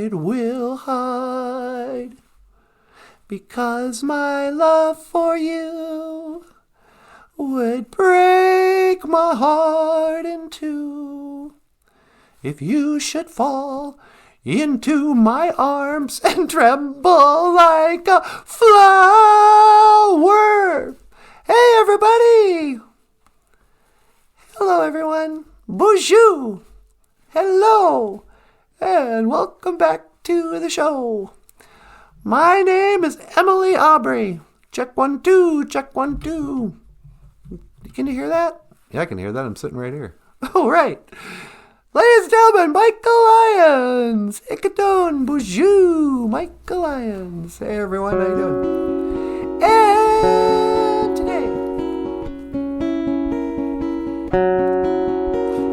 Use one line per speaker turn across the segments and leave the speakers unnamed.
will hide, because my love for you would break my heart in two if you should fall into my arms and tremble like a flower. Hey everybody! Hello everyone! BOOZHOO! Hello! And welcome back to the show. My name is Emily Aubrey. Check 1 2, check 1 2. Can you hear that? Yeah, I can hear that. I'm sitting right here. Oh, right. Ladies and gentlemen, Michael Lyons. Ickaton, BOOZHOO, Michael Lyons. Hey everyone, how you doing? And today,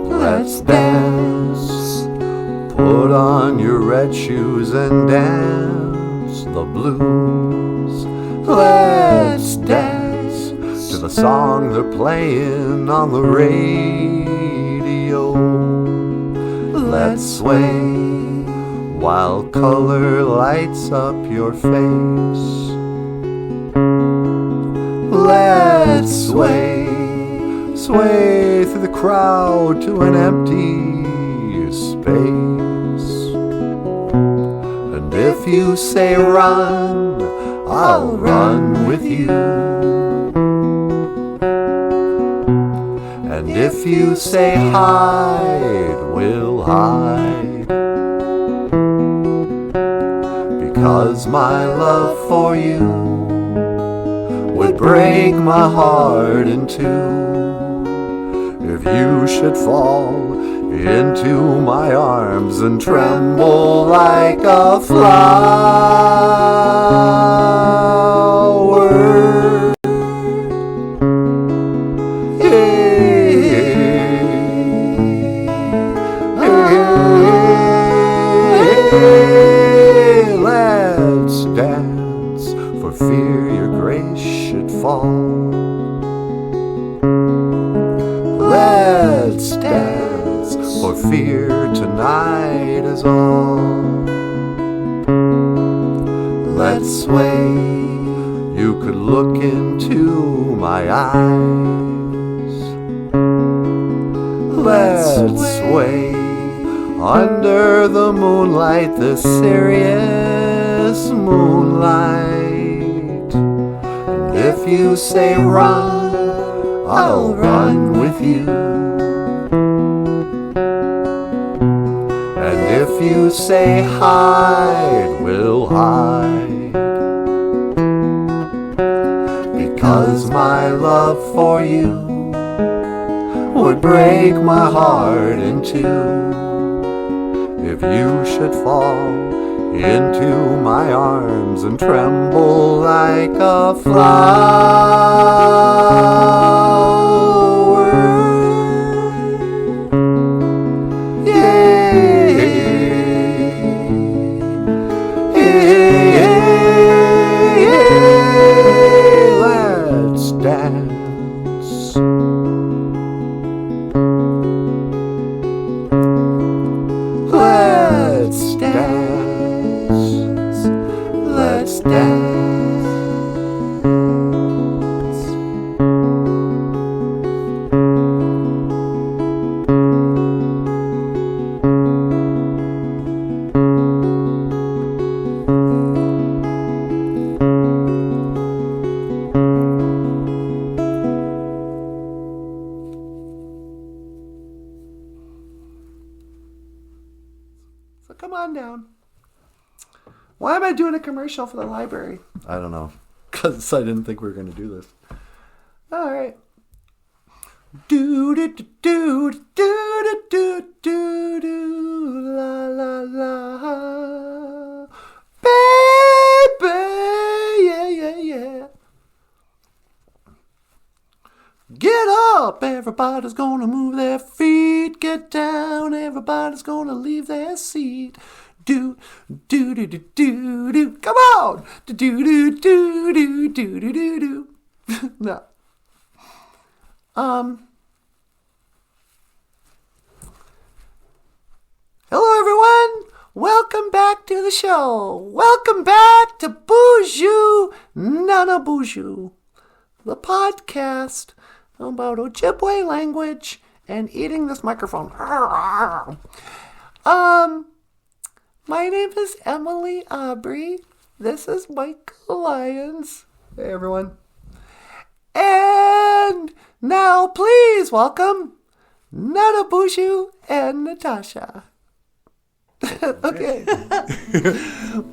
let's dance. Put on your red shoes and dance the blues. Let's dance to the song they're playing on the radio. Let's sway while color lights up your face. Let's sway, sway through the crowd to an empty space. And if you say run, I'll run with you. And if you say hide, we'll hide. Because my love for you would break my heart in two if you should fall into my arms and tremble like a flower. Let's dance for fear your grace should fall. Let's dance for fear tonight is all. Let's sway, you could look into my eyes. Let's sway under the moonlight, the serious moonlight. And if you say run, I'll run with you. And if you say hide, we'll hide. Because my love for you would break my heart in two if you should fall into my arms and tremble like a flower. Let's dance. Let's dance. Let's dance. So come on down. Why am I doing a commercial for the library? I don't know. Because I didn't think we were going to do this. All right. Do do do do do do do do do la la la. Baby, yeah yeah yeah. Get up, everybody's gonna move their feet. Get down, everybody's gonna leave their seat. Do do do do do do. Come on, do do do do do do do do do. No. Hello everyone. Welcome back to the show. Welcome back to BOOZHOO, NANABOOZHOO, the podcast about Ojibwe language and eating this microphone. My name is Emily Aubrey. This is Michael Lyons. Hey, everyone. And now, please welcome NANABOOZHOO and Natasha. Okay.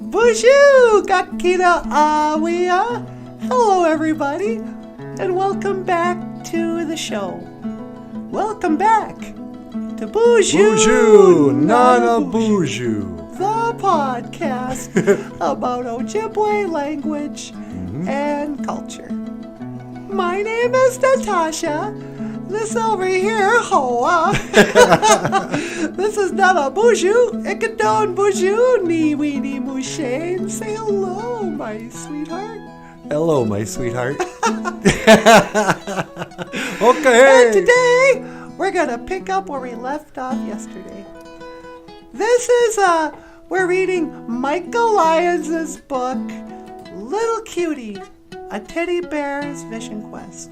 BOOZHOO, Gakina Awia. Hello, everybody, and welcome back to the show. Welcome back to BOOZHOO,
NANABOOZHOO,
the podcast about Ojibwe language and culture. My name is Natasha. This over here, Hoa. This is NANABOOZHOO, Ikadon BOOZHOO, Ni Weenie Mushane. Say hello, my sweetheart.
Hello, my sweetheart. Okay.
And today, we're going to pick up where we left off yesterday. This is, we're reading Michael Lyons' book, Little Cutie, A Teddy Bear's Vision Quest.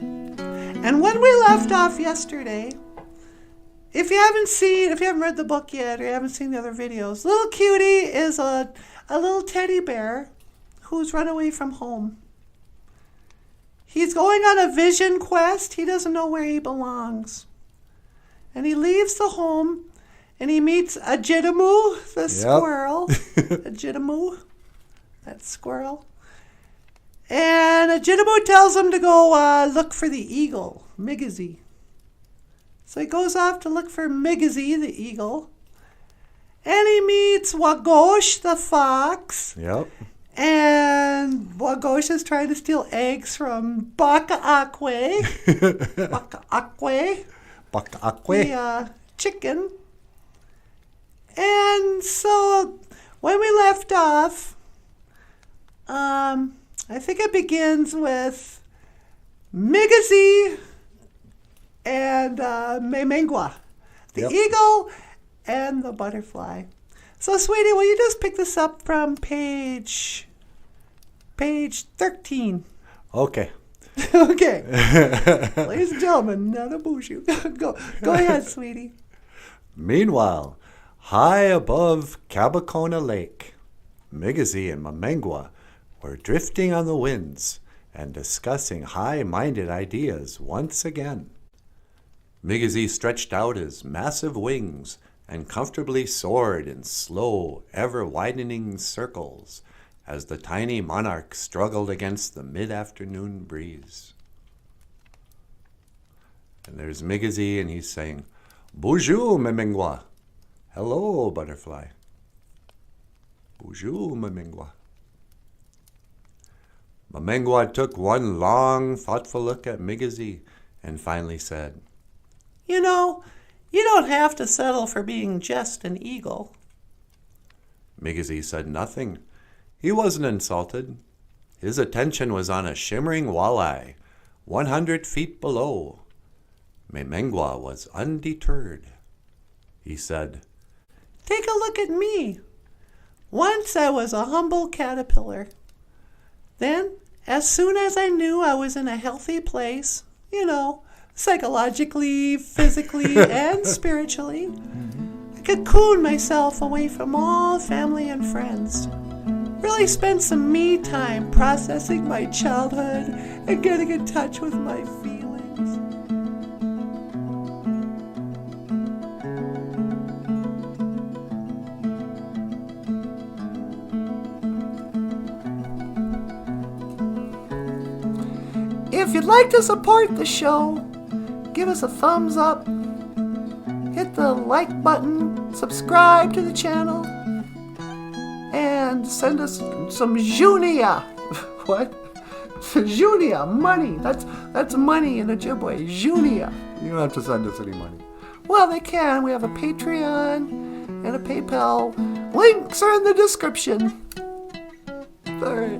And when we left off yesterday, if you haven't read the book yet or you haven't seen the other videos, Little Cutie is a little teddy bear who's run away from home. He's going on a vision quest. He doesn't know where he belongs. And he leaves the home and he meets OJIBWE, the squirrel. OJIBWE, that squirrel. And OJIBWE tells him to go look for the eagle, Migizi. So he goes off to look for Migizi, the eagle. And he meets Wagosh, the fox.
Yep.
And Wagosh is trying to steal eggs from Baka-Akwe. Baka-Akwe.
Baka-Akwe.
The chicken. And so when we left off, I think it begins with Migizi and Memengwa, the eagle and the butterfly. So, sweetie, will you just pick this up from page 13?
Okay.
Okay. Ladies and gentlemen, NANABOOZHOO. Go ahead, sweetie.
Meanwhile, high above Cabacona Lake, Migizi and Memengwa were drifting on the winds and discussing high-minded ideas once again. Migizi stretched out his massive wings and comfortably soared in slow, ever-widening circles as the tiny monarch struggled against the mid-afternoon breeze. And there's Migizi, and he's saying, "BOOZHOO, Memengwa." Hello, butterfly. "BOOZHOO, Memengwa." Memengwa took one long, thoughtful look at Migizi and finally said,
You know, you don't have to settle for being just an eagle.
Migizi said nothing. He wasn't insulted. His attention was on a shimmering walleye, 100 feet below. Memengwa was undeterred. He said,
Take a look at me. Once I was a humble caterpillar. Then, as soon as I knew I was in a healthy place, psychologically, physically, and spiritually, I cocooned myself away from all family and friends. Really spent some me time processing my childhood and getting in touch with my feelings. If you'd like to support the show, give us a thumbs up, hit the like button, subscribe to the channel, and send us some Junia. What? Junia, money. That's money in Ojibwe. Junia.
You don't have to send us any money.
Well, they can. We have a Patreon and a PayPal. Links are in the description. All right.